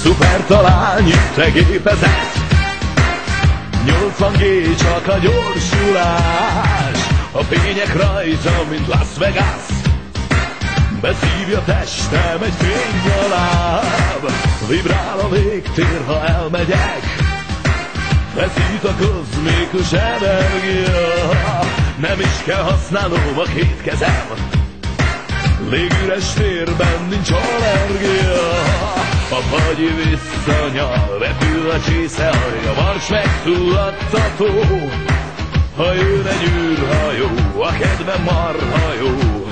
Szuper talán itt a gépezet, 80G csak a gyorsulás, a fények rajta, mint Las Vegas. Beszívja testem egy fénynyaláb, vibrál a légtér, ha elmegyek. Feszít a kozmikus energia, nem is kell használnom a két kezem. Légüres térben nincs allergia, a fagyi visszanyal, repül a csészehaj, a mars megfulladtató. Ha jön egy űrhajó, a kedvem marha jó,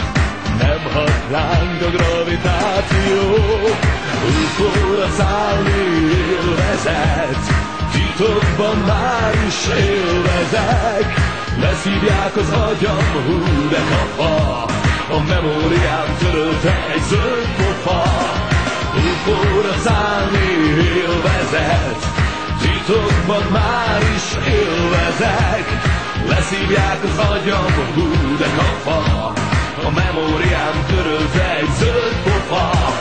nem hat ránk a gravitáció. UFO-ra szállni élvezet, titokban már is élvezek. Leszívják az agyam, hú de kafa, a memóriám törölte egy zöld pofa. UFO-ra szállni élvezet, titokban már is élvezek. Leszívják az agyam, hú de kafa, a memóriám törölte egy zöld pofa.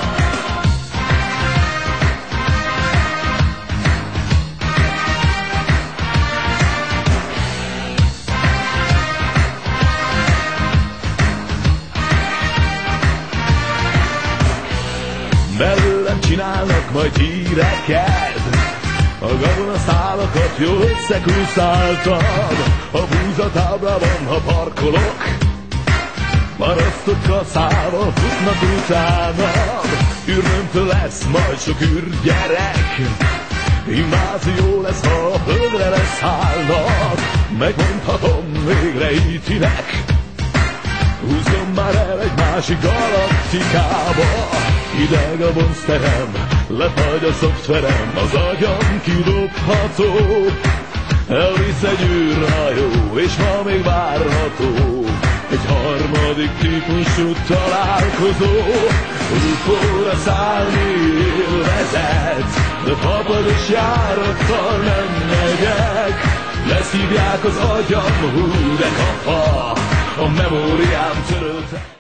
Belőlem csinálnak majd híreket, a gabonaszálakat jól összekúszáltam. A búzatáblában, ha parkolok, parasztok kaszával futnak utánam. Űrnömtől lesz majd sok űrgyerek, invázió lesz, ha a földre leszállnak. Megmondhatom végre itinek, húzzon már el egy másik galaktikába. Hideg a bonzterem, lefagy a szoftverem, az agyam kidobható. Elvisz egy űrhajó, és ma még várható egy harmadik típusú találkozó. UFO-ra szállni élvezet, de fapados járattal nem megyek. Leszívják az agyam, hú de kafa, a memóriám törölte.